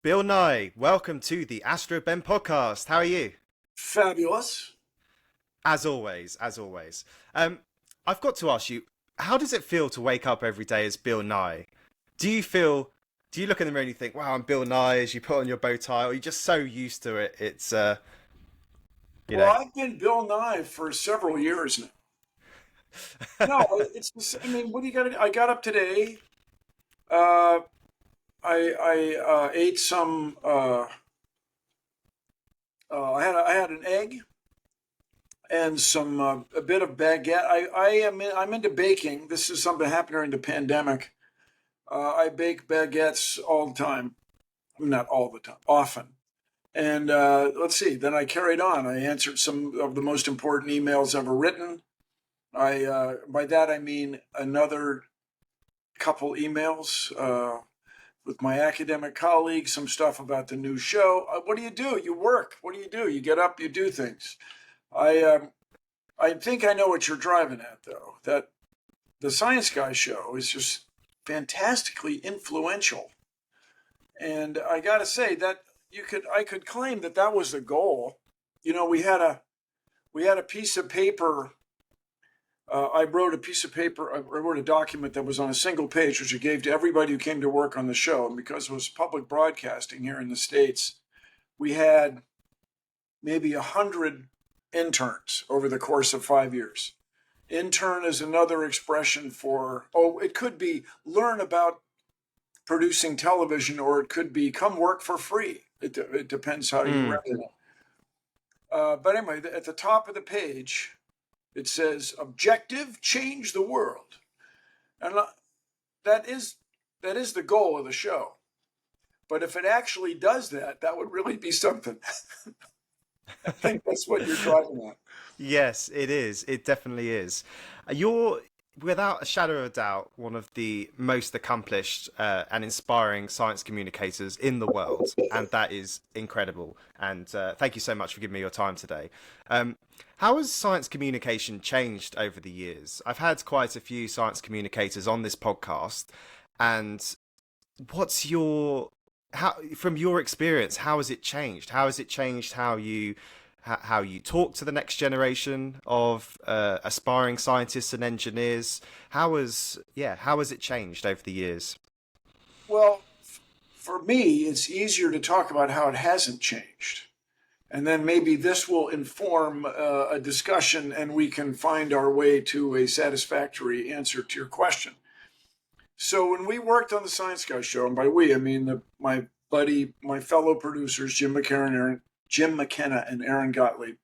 Bill Nye, welcome to the Astroben podcast. How are you? Fabulous. As always. Um, I've got to ask you, how does it feel to wake up every day as Bill Nye? Do you feel, do you look in the mirror and you think, wow, I'm Bill Nye as you put on your bow tie, or you're just so used to it? You Well, know, I've been Bill Nye for several years now. No, I mean, what do you got to? I got up today. Uh, I ate some. I had an egg and some a bit of baguette. I'm into baking. This is something that happened during the pandemic. I bake baguettes all the time. Not all the time, often. And let's see. Then I carried on. I answered some of the most important emails ever written. I by that I mean another couple emails with my academic colleagues, some stuff about the new show. What do you do? You work. What do you do? You get up, you do things. I I think I know what you're driving at, though. That the Science Guy show is just fantastically influential, and I got to say that I could claim that that was the goal. You know, we had a piece of paper. I wrote a piece of paper, I wrote a document that was on a single page, which I gave to everybody who came to work on the show. And because it was public broadcasting here in the States, we had maybe 100 interns over the course of 5 years. Intern is another expression for, oh, it could be learn about producing television, or it could be come work for free. It depends how you mm, render it. But anyway, at the top of the page, it says, objective, change the world. And that is that is the goal of the show. But if it actually does that, that would really be something. I think that's what you're driving at. yes, it is. It definitely is. You're, without a shadow of a doubt, one of the most accomplished and inspiring science communicators in the world, and that is incredible. And thank you so much for giving me your time today. Um, how has science communication changed over the years? I've had quite a few science communicators on this podcast, and what's your how from your experience? How has it changed? How has it changed how you talk to the next generation of aspiring scientists and engineers? How has it changed over the years? Well, for me, it's easier to talk about how it hasn't changed. And then maybe this will inform a discussion and we can find our way to a satisfactory answer to your question. So when we worked on the Science Guy show, and by we I mean my buddy, my fellow producers, Jim McKenna, and Aaron Gottlieb,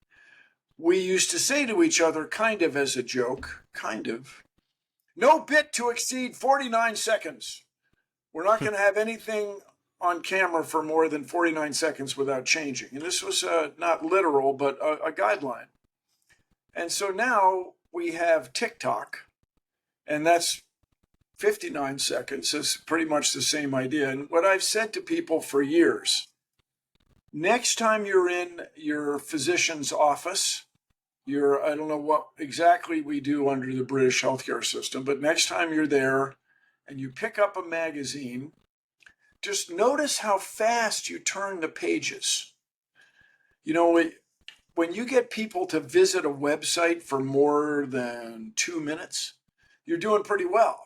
we used to say to each other, kind of as a joke, kind of, no bit to exceed 49 seconds. We're not going to have anything on camera for more than 49 seconds without changing. And this was not literal, but a guideline. And so now we have TikTok, and that's 59 seconds. It's pretty much the same idea. And what I've said to people for years, next time you're in your physician's office, I don't know what exactly we do under the British healthcare system, but next time you're there and you pick up a magazine, just notice how fast you turn the pages. You know, when you get people to visit a website for more than 2 minutes, you're doing pretty well.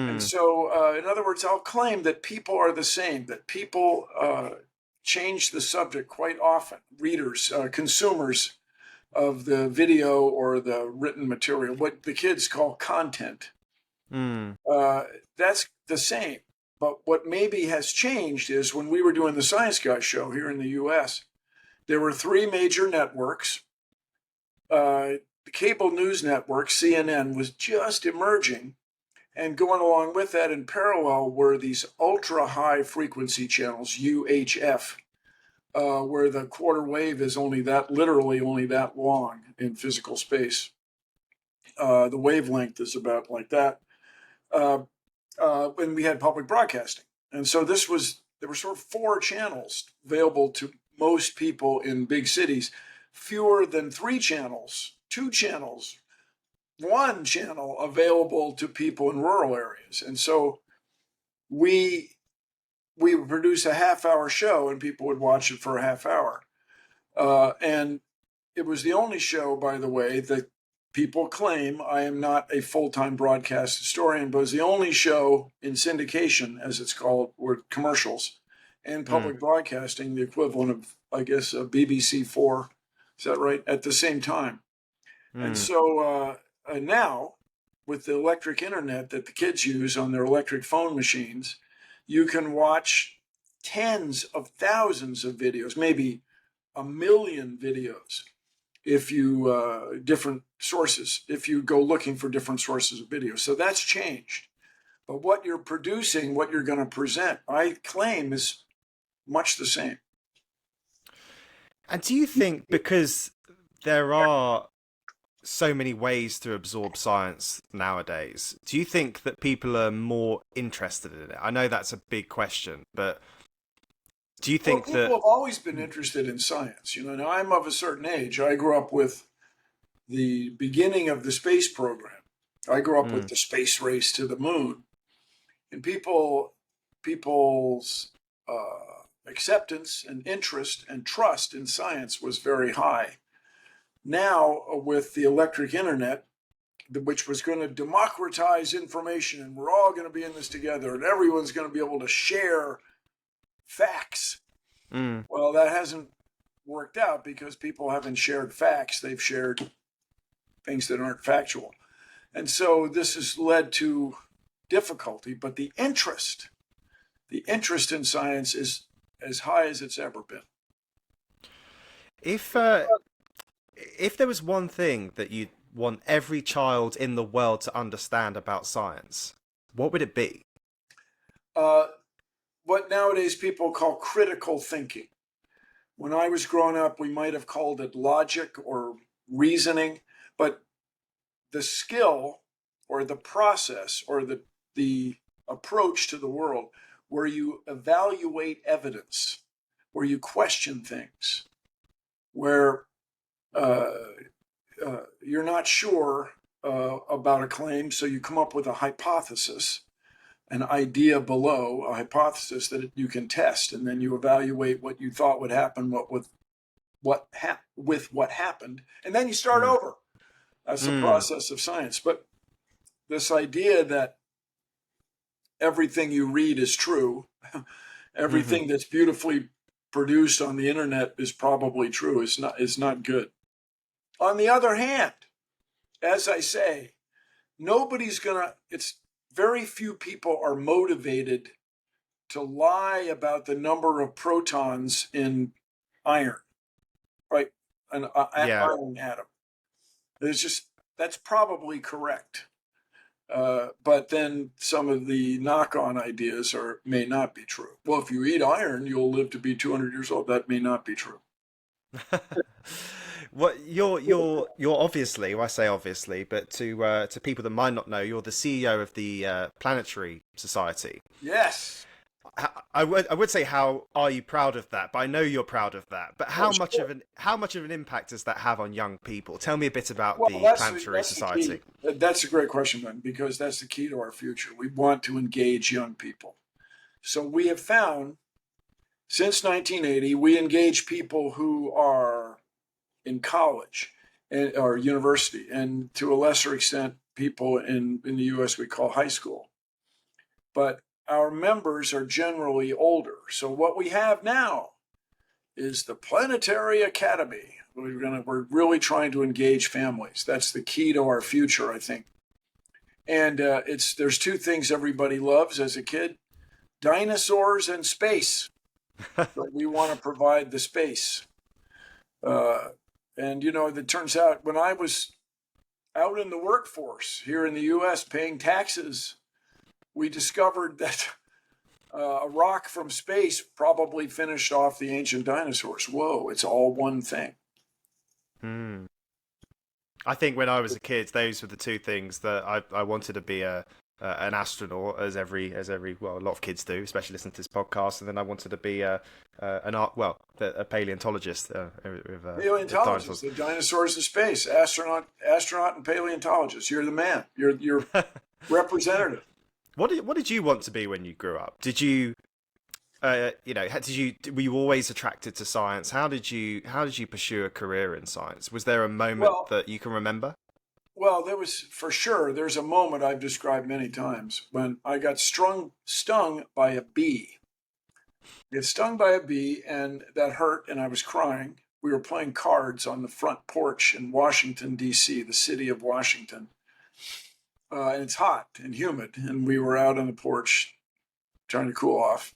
And Mm, so, in other words, I'll claim that people are the same, that people change the subject quite often. Readers, consumers of the video or the written material, what the kids call content, mm, uh, that's the same. But what maybe has changed is when we were doing the Science Guy show here in the US, there were three major networks. The cable news network, CNN, was just emerging. And going along with that in parallel were these ultra high frequency channels, UHF, where the quarter wave is literally only that long in physical space. The wavelength is about like that. Uh, when we had public broadcasting. And so there were sort of four channels available to most people in big cities, fewer than three channels, two channels, one channel available to people in rural areas. And so we we would produce a half-hour show, and people would watch it for a half hour. And it was the only show, by the way, that people claim, I am not a full-time broadcast historian, but it was the only show in syndication, as it's called, with commercials, and public broadcasting, the equivalent of, I guess, a BBC Four. Is that right? At the same time. And so now, with the electric internet that the kids use on their electric phone machines, you can watch tens of thousands of videos, maybe a million videos, if you different sources, if you go looking for different sources of video. So that's changed. But what you're producing, what you're going to present, I claim is much the same. And do you think, because there are so many ways to absorb science nowadays, do you think that people are more interested in it? I know that's a big question, but do you think people have always been interested in science? Now I'm of a certain age. I grew up with the beginning of the space program. I grew up with the space race to the moon, and people's acceptance and interest and trust in science was very high. Now, with the electric internet, which was going to democratize information, and we're all going to be in this together, and everyone's going to be able to share facts. Well, that hasn't worked out because people haven't shared facts. They've shared things that aren't factual. And so this has led to difficulty, but the interest in science is as high as it's ever been. If there was one thing that you'd want every child in the world to understand about science, what would it be? What nowadays people call critical thinking. When I was growing up, we might have called it logic or reasoning, but the skill or the process or the approach to the world where you evaluate evidence, where you question things, where you're not sure about a claim, so you come up with a hypothesis, an idea below a hypothesis that you can test, and then you evaluate what you thought would happen, with what happened, and then you start over. That's the process of science. But this idea that everything you read is true, everything that's beautifully produced on the internet is probably true, is not good. On the other hand, as I say, it's very few people are motivated to lie about the number of protons in iron, right? An iron atom. That's probably correct. But then some of the knock-on ideas may not be true. Well, if you eat iron, you'll live to be 200 years old. That may not be true. What you're obviously, well, I say obviously, but to people that might not know, you're the CEO of the Planetary Society. Yes. I would say, how are you proud of that? But I know you're proud of that. But how much of an impact does that have on young people? Tell me a bit about the Planetary Society. That's a great question, Ben, because that's the key to our future. We want to engage young people. So we have found, since 1980, we engage people who are in college or university, and to a lesser extent, people in the U.S. we call high school. But our members are generally older. So what we have now is the Planetary Academy. We're really trying to engage families. That's the key to our future, I think. And there's two things everybody loves as a kid: dinosaurs and space. So we want to provide the space. And it turns out, when I was out in the workforce here in the U.S. paying taxes, we discovered that a rock from space probably finished off the ancient dinosaurs. Whoa, it's all one thing. I think when I was a kid, those were the two things that I wanted to be an astronaut, as a lot of kids do, especially listening to this podcast. And then I wanted to be a paleontologist. Paleontologist, the dinosaurs in space, astronaut, and paleontologist. You're the man. You're representative. What did you want to be when you grew up? Did you were you always attracted to science? How did you pursue a career in science? Was there a moment Well, that you can remember? well, there was for sure. There's a moment I've described many times when I got stung by a bee. I got stung by a bee, and that hurt, and I was crying. We were playing cards on the front porch in Washington, D.C., the city of Washington. And it's hot and humid, and we were out on the porch trying to cool off.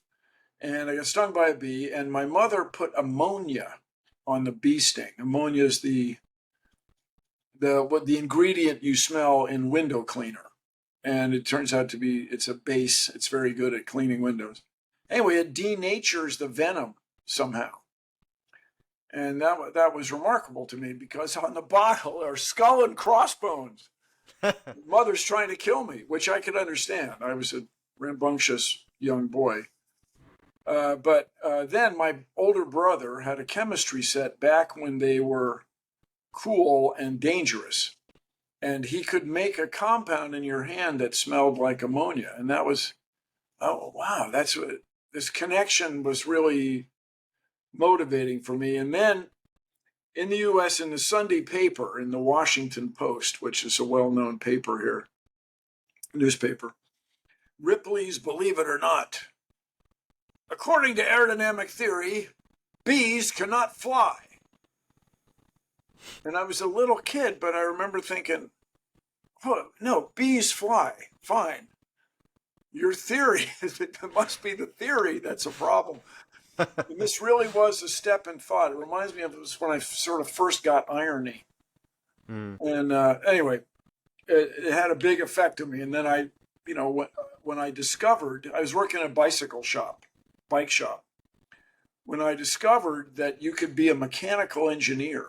And I got stung by a bee, and my mother put ammonia on the bee sting. Ammonia is the ingredient you smell in window cleaner, and it turns out to be it's a base. It's very good at cleaning windows. Anyway, it denatures the venom somehow, and that was remarkable to me because on the bottle are skull and crossbones. Mother's trying to kill me, which I could understand. I was a rambunctious young boy. But then my older brother had a chemistry set back when they were cool and dangerous. And he could make a compound in your hand that smelled like ammonia. And that was, oh, wow, that's what this connection was really motivating for me. And then in the US, in the Sunday paper, in the Washington Post, which is a well known paper here, newspaper, Ripley's Believe It or Not. According to aerodynamic theory, bees cannot fly. And I was a little kid, but I remember thinking, oh, no, bees fly. Fine. Your theory, it must be the theory that's a problem. And this really was a step in thought. It reminds me of it was when I sort of first got irony. Mm. And anyway, it had a big effect on me. And then when I discovered, I was working at a bike shop, when I discovered that you could be a mechanical engineer.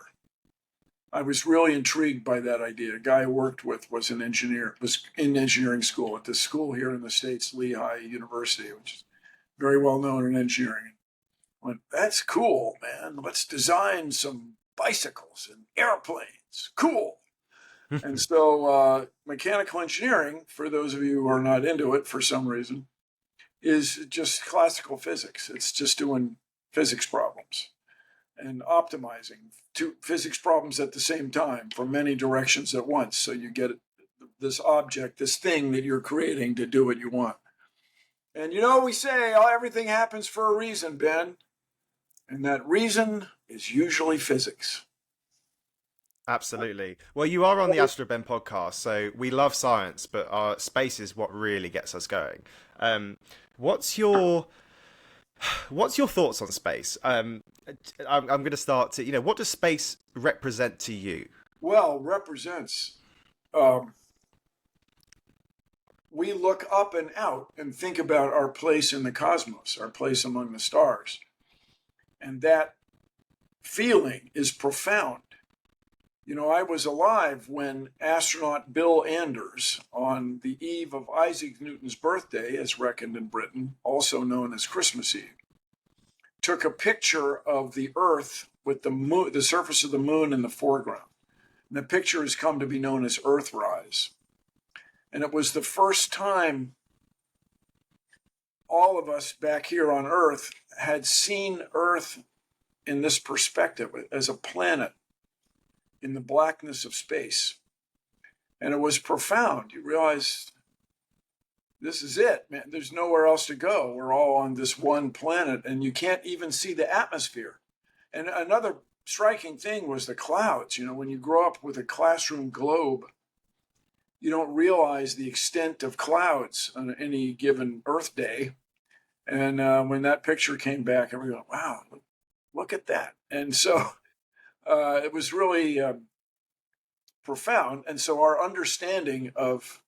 I was really intrigued by that idea. A guy I worked with was an engineer, was in engineering school at this school here in the States, Lehigh University, which is very well known in engineering. I went, that's cool, man. Let's design some bicycles and airplanes. Cool. And so mechanical engineering, for those of you who are not into it for some reason, is just classical physics. It's just doing physics problems and optimizing two physics problems at the same time from many directions at once. So you get this object, this thing that you're creating to do what you want. And we say, oh, everything happens for a reason, Ben. And that reason is usually physics. Absolutely. Well, you are on the Astroben podcast, so we love science, but our space is what really gets us going. What's your thoughts on space? I'm going to start to, what does space represent to you? Well, represents. We look up and out and think about our place in the cosmos, our place among the stars. And that feeling is profound. I was alive when astronaut Bill Anders, on the eve of Isaac Newton's birthday, as reckoned in Britain, also known as Christmas Eve, took a picture of the Earth with the moon, the surface of the moon in the foreground. And the picture has come to be known as Earthrise. And it was the first time all of us back here on Earth had seen Earth in this perspective as a planet in the blackness of space. And it was profound. You realize this is it, man. There's nowhere else to go. We're all on this one planet, and you can't even see the atmosphere. And another striking thing was the clouds. When you grow up with a classroom globe, you don't realize the extent of clouds on any given Earth day. And when that picture came back, everyone went, wow, look at that. And so it was really profound. And so our understanding of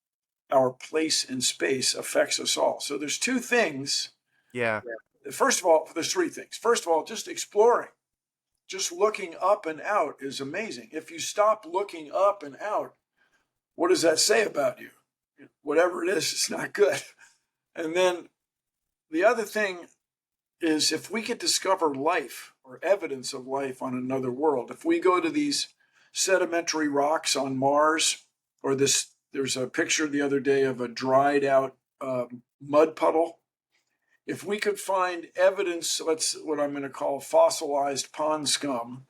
our place in space affects us all. So there's two things. Yeah. First of all, there's three things. First of all, just exploring, just looking up and out is amazing. If you stop looking up and out, what does that say about you? Whatever it is, it's not good. And then the other thing is if we could discover life or evidence of life on another world, if we go to these sedimentary rocks on Mars, or there's a picture the other day of a dried out mud puddle, If we could find evidence, what I'm going to call fossilized pond scum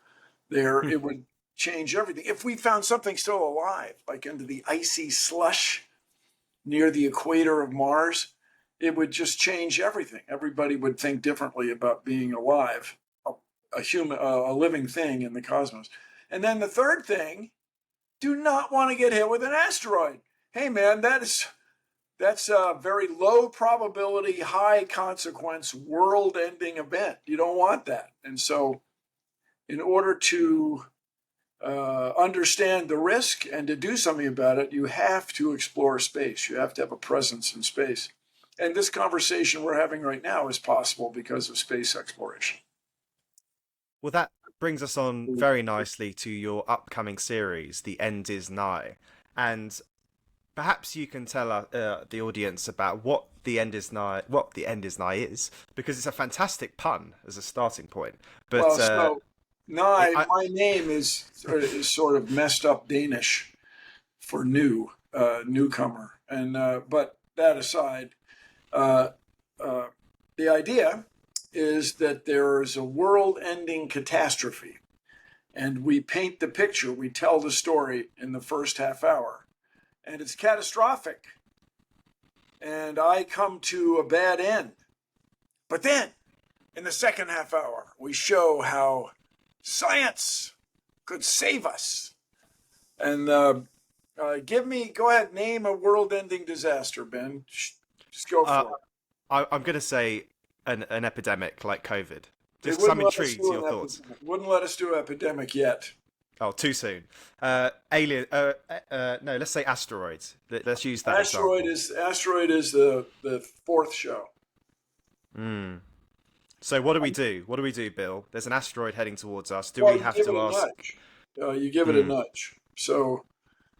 there, it would change everything. If we found something still alive, like under the icy slush near the equator of Mars, it would just change everything. Everybody would think differently about being alive, a human, a living thing in the cosmos. And then the third thing, do not want to get hit with an asteroid. Hey man, that's a very low probability, high consequence, world-ending event. You don't want that. And so, in order to understand the risk and to do something about it, you have to explore space. You have to have a presence in space. And this conversation we're having right now is possible because of space exploration. Well, that brings us on very nicely to your upcoming series, The End Is Nigh. And perhaps you can tell the audience about what the end is nigh is, because it's a fantastic pun as a starting point. But well, so Nye, my name is sort of messed up Danish for newcomer, and but that aside, the idea is that there is a world-ending catastrophe, and we paint the picture, we tell the story in the first half hour, and it's catastrophic, and I come to a bad end. But then, in the second half hour, we show how science could save us. And go ahead, name a world-ending disaster, Ben. Just go for it. I'm going to say an epidemic like COVID. Just They because I'm wouldn't let us intrigued do to your an thoughts. epidemic. Wouldn't let us do epidemic yet. Oh, too soon. Alien. No, let's say asteroids. Let's use that Asteroid example. Asteroid is the fourth show. So what do we do? What do we do, Bill? There's an asteroid heading towards us. Do Well, we you have give it to a ask? nudge. You give it a nudge. So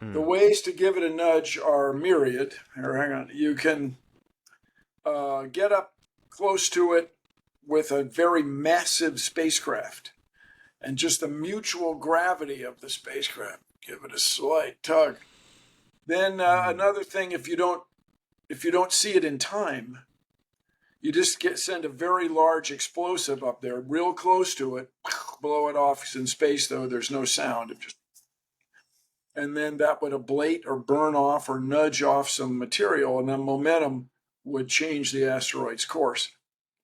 the ways to give it a nudge are myriad. Here, hang on. You can get up close to it with a very massive spacecraft, and just the mutual gravity of the spacecraft give it a slight tug. Then another thing, if you don't see it in time, you just send a very large explosive up there, real close to it, blow it off. It's in space, though. There's no sound. And then that would ablate or burn off or nudge off some material, and then momentum would change the asteroid's course.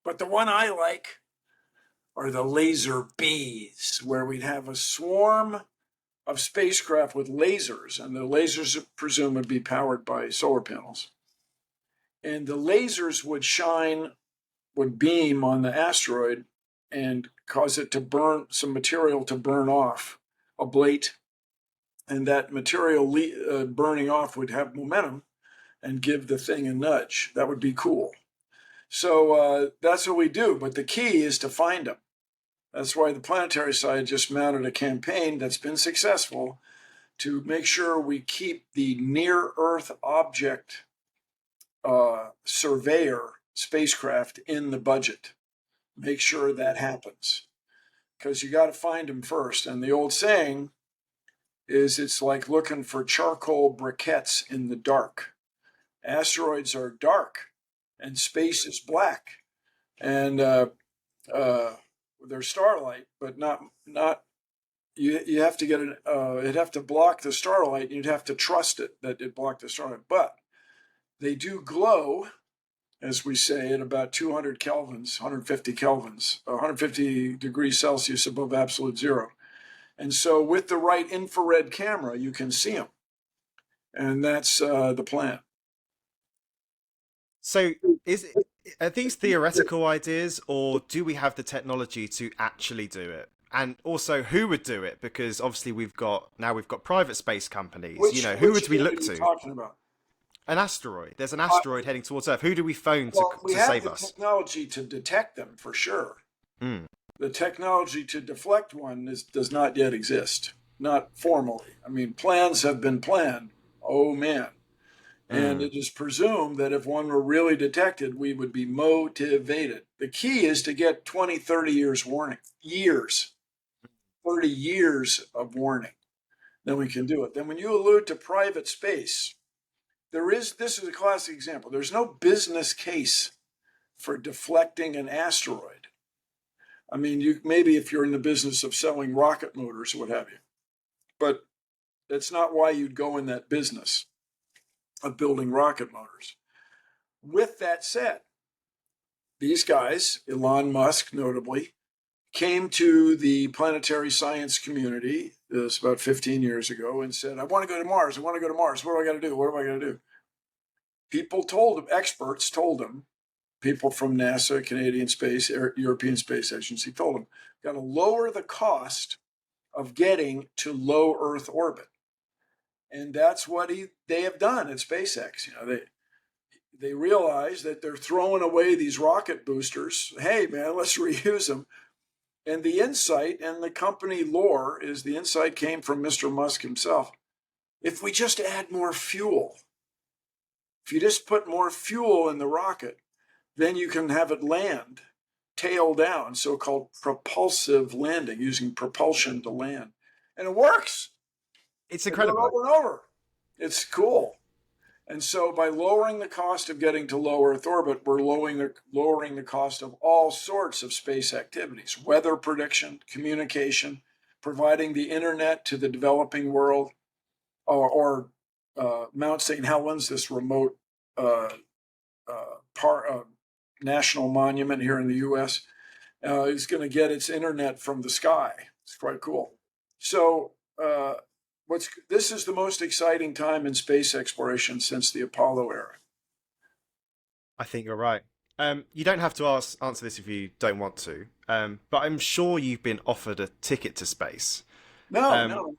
But the one I like are the laser bees, where we'd have a swarm of spacecraft with lasers, and the lasers, I presume, would be powered by solar panels. And the lasers would beam on the asteroid and cause it to burn, some material to burn off, ablate, and that material burning off would have momentum and give the thing a nudge. That would be cool. So that's what we do, but the key is to find them. That's why the Planetary side just mounted a campaign that's been successful to make sure we keep the near-Earth object surveyor spacecraft in the budget. Make sure that happens, because you got to find them first. And the old saying is, it's like looking for charcoal briquettes in the dark. Asteroids are dark, and space is black, and they're starlight, but not. You have to get it'd have to block the starlight, and you'd have to trust it that it blocked the starlight. But they do glow, as we say, at about 200 kelvins, 150 kelvins, 150 degrees Celsius above absolute zero. And so with the right infrared camera, you can see them. And that's the plan. So are these theoretical ideas, or do we have the technology to actually do it? And also, who would do it? Because obviously we've got private space companies. Who would we look to? Talking about? An asteroid. There's an asteroid heading towards Earth. Who do we phone We to have save the us? technology to detect them, for sure. The technology to deflect one does not yet exist, not formally. I mean, plans have been planned. Oh, man. And it is presumed that if one were really detected, we would be motivated. The key is to get 20, 30 years warning. 30 years of warning. Then we can do it. Then when you allude to private space, this is a classic example. There's no business case for deflecting an asteroid. I mean, you maybe if you're in the business of selling rocket motors or what have you, but that's not why you'd go in that business of building rocket motors. With that said, these guys, Elon Musk notably, came to the planetary science community, this about 15 years ago, and said, I want to go to Mars. I want to go to Mars. What do I got to do? What am I going to do? People told him, experts told him, people from NASA, Canadian Space, European Space Agency told him, got to lower the cost of getting to low Earth orbit. And that's what they have done at SpaceX. You know, they realize that they're throwing away these rocket boosters. Hey, man, let's reuse them. And the insight and the company lore is the insight came from Mr. Musk himself. If we just add more fuel, if you just put more fuel in the rocket, then you can have it land tail down, so-called propulsive landing, using propulsion to land. And it works. It's incredible. Over and over. It's cool. And so by lowering the cost of getting to low Earth orbit, we're lowering the cost of all sorts of space activities, weather prediction, communication, providing the internet to the developing world, or Mount St. Helens, this remote national monument here in the U.S., is going to get its internet from the sky. It's quite cool. So this is the most exciting time in space exploration since the Apollo era. I think you're right. You don't have to answer this if you don't want to, but I'm sure you've been offered a ticket to space. No.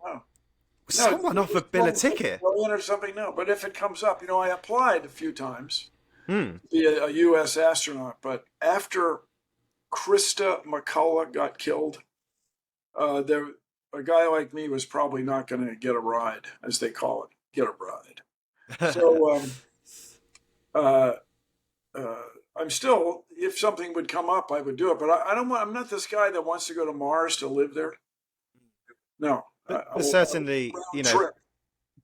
Someone offered Bill a ticket. Or something, no. But if it comes up, I applied a few times to be a U.S. astronaut. But after Krista McCullough got killed, a guy like me was probably not going to get a ride, as they call it, get a ride. So I'm still, if something would come up, I would do it. But I'm not this guy that wants to go to Mars to live there. No. But certainly,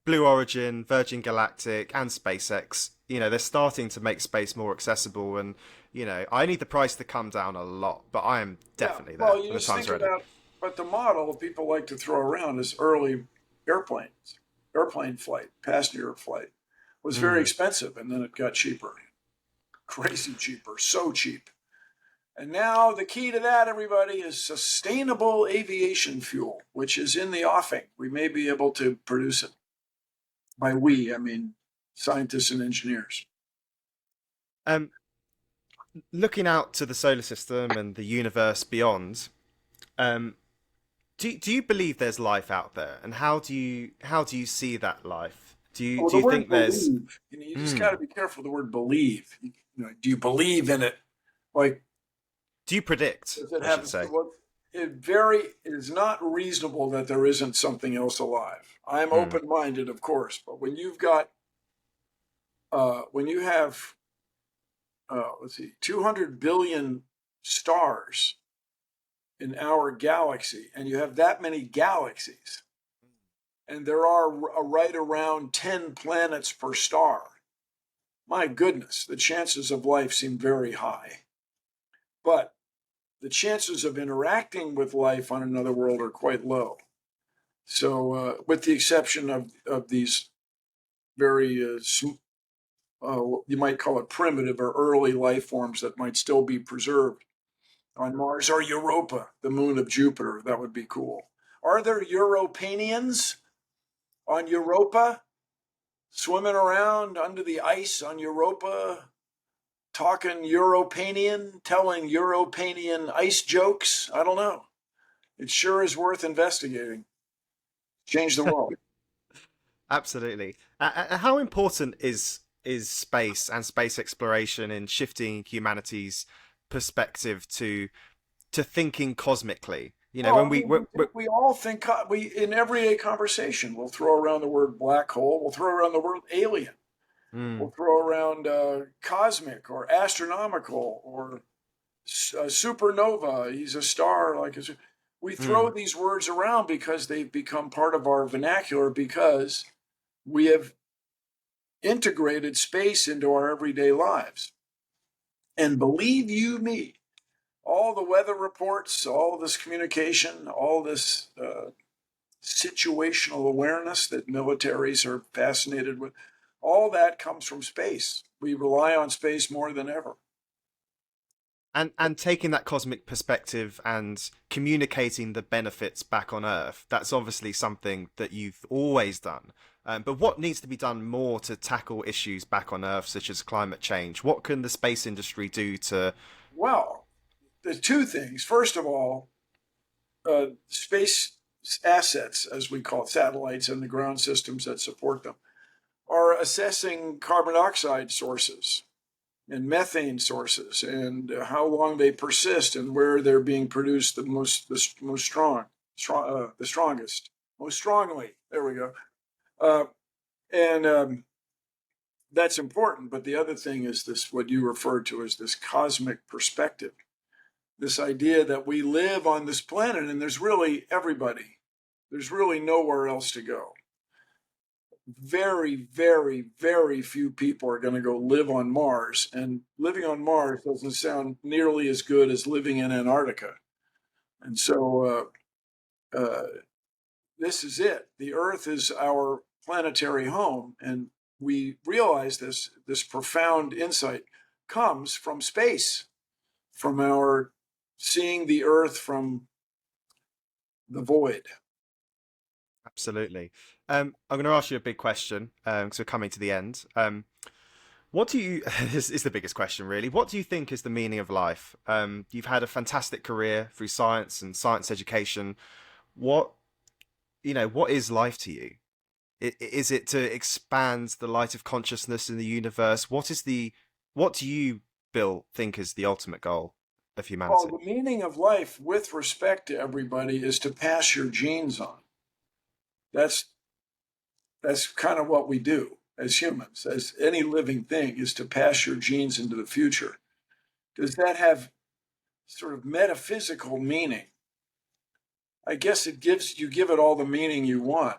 Blue Origin, Virgin Galactic, and SpaceX, they're starting to make space more accessible. And, I need the price to come down a lot, but I am definitely there. Well, you just think about, but the model people like to throw around is early airplane flight, passenger flight, was very expensive, and then it got cheaper. Crazy cheaper, so cheap. And now the key to that, everybody, is sustainable aviation fuel, which is in the offing. We may be able to produce it. By we, I mean scientists and engineers. Looking out to the solar system and the universe beyond, do you believe there's life out there? And how do you see that life? Do you think there's? You just got to be careful with the word believe. Do you believe in it? Like, do you predict? I should say. It is not reasonable that there isn't something else alive. I'm open-minded, of course, but when you have 200 billion stars in our galaxy, and you have that many galaxies, and there are right around 10 planets per star, my goodness, the chances of life seem very high. But the chances of interacting with life on another world are quite low. So with the exception of these very, you might call it primitive or early life forms that might still be preserved on Mars, or Europa, the moon of Jupiter. That would be cool. Are there Europanians on Europa swimming around under the ice on Europa, talking Europanian, telling Europanian ice jokes? I don't know. It sure is worth investigating. Change the world. Absolutely. How important is space and space exploration in shifting humanity's perspective to thinking cosmically? When we all think, in everyday conversation, we'll throw around the word black hole, we'll throw around the word alien, we'll throw around cosmic or astronomical or supernova. He's a star, we throw these words around because they've become part of our vernacular, because we have integrated space into our everyday lives. And believe you me, all the weather reports, all this communication, all this situational awareness that militaries are fascinated with, all that comes from space. We rely on space more than ever. And taking that cosmic perspective and communicating the benefits back on Earth, that's obviously something that you've always done. But what needs to be done more to tackle issues back on Earth, such as climate change? What can the space industry do to... Well, there's two things. First of all, space assets, as we call it, satellites and the ground systems that support them, are assessing carbon dioxide sources and methane sources and how long they persist and where they're being produced the strongest, most strongly. There we go. And that's important. But the other thing is this, what you referred to as this cosmic perspective, this idea that we live on this planet and there's really everybody. There's really nowhere else to go. Very, very, very few people are going to go live on Mars. And living on Mars doesn't sound nearly as good as living in Antarctica. And so this is it. The Earth is our planetary home. And we realize this profound insight comes from space, from our seeing the Earth from the void. Absolutely. I'm going to ask you a big question because we're coming to the end. What do you... This is the biggest question, really. What do you think is the meaning of life? You've had a fantastic career through science and science education. What, what is life to you? Is it to expand the light of consciousness in the universe? What do you, Bill, think is the ultimate goal of humanity? Well, the meaning of life with respect to everybody is to pass your genes on. That's kind of what we do as humans, as any living thing, is to pass your genes into the future. Does that have sort of metaphysical meaning? I guess you give it all the meaning you want.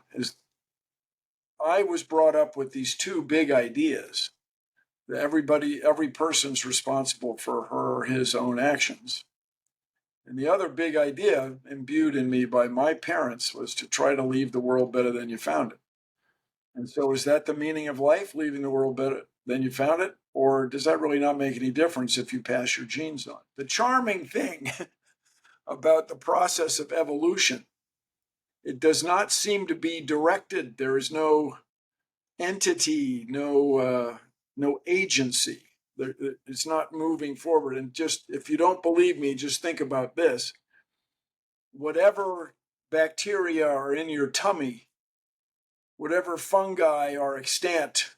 I was brought up with these two big ideas that every person's responsible for her or his own actions. And the other big idea imbued in me by my parents was to try to leave the world better than you found it. And so is that the meaning of life, leaving the world better than you found it? Or does that really not make any difference if you pass your genes on? The charming thing about the process of evolution, it does not seem to be directed. There is no entity, no agency. It's not moving forward. And just, if you don't believe me, just think about this. Whatever bacteria are in your tummy, whatever fungi are extant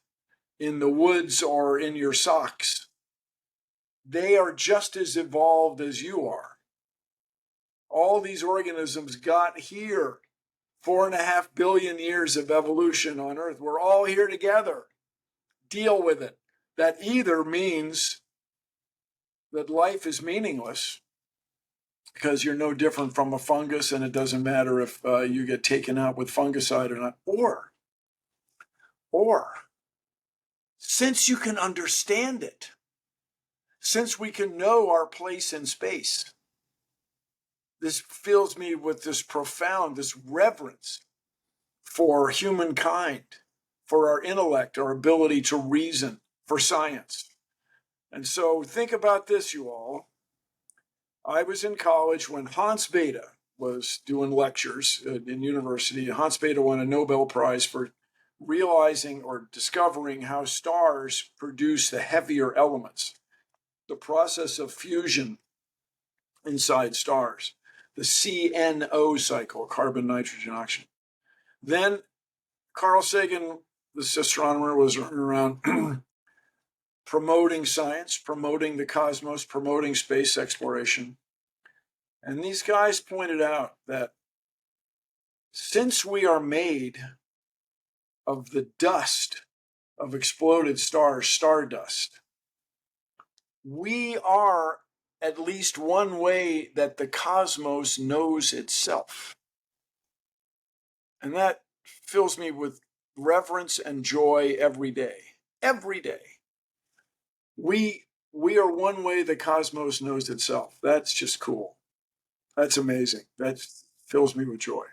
in the woods or in your socks, they are just as evolved as you are. All these organisms got here. 4.5 billion years of evolution on Earth. We're all here together. Deal with it. That either means that life is meaningless because you're no different from a fungus and it doesn't matter if you get taken out with fungicide or not. Or since you can understand it, since we can know our place in space, this fills me with this profound, this reverence for humankind, for our intellect, our ability to reason, for science. And so think about this, you all. I was in college when Hans Bethe was doing lectures in university. Hans Bethe won a Nobel Prize for realizing or discovering how stars produce the heavier elements, the process of fusion inside stars, the CNO cycle, carbon, nitrogen, oxygen. Then Carl Sagan, this astronomer, was around promoting science, promoting the cosmos, promoting space exploration. And these guys pointed out that since we are made of the dust of exploded stars, stardust, we are at least one way that the cosmos knows itself. And that fills me with reverence and joy every day. Every day. We we are one way the cosmos knows itself. That's just cool. That's amazing. That fills me with joy.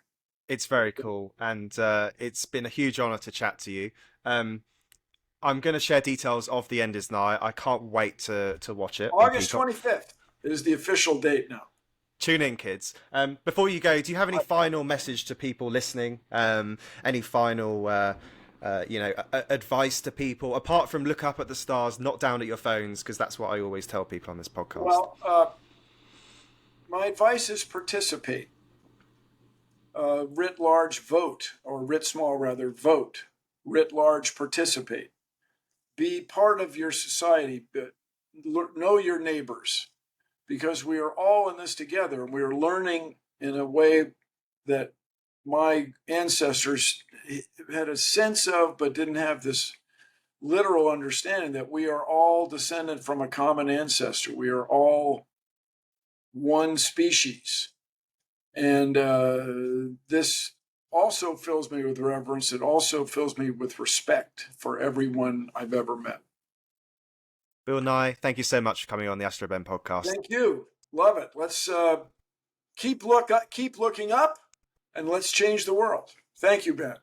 It's very cool, and it's been a huge honor to chat to you. Um, I'm going to share details of The End Is Nigh. I can't wait to watch it on August Peacock. 25th is the official date now. Tune in, kids. Before you go, do you have any final message to people listening? Any final, advice to people apart from look up at the stars, not down at your phones, because that's what I always tell people on this podcast. Well, my advice is participate. Writ large, vote, or writ small, rather, vote. Writ large, participate. Be part of your society. Know your neighbors, because we are all in this together, and we are learning in a way that my ancestors had a sense of, but didn't have this literal understanding that we are all descended from a common ancestor. We are all one species. And this also fills me with reverence. It also fills me with respect for everyone I've ever met. Bill Nye, thank you so much for coming on the Astroben podcast. Thank you. Love it. Let's keep looking up, and let's change the world. Thank you, Ben.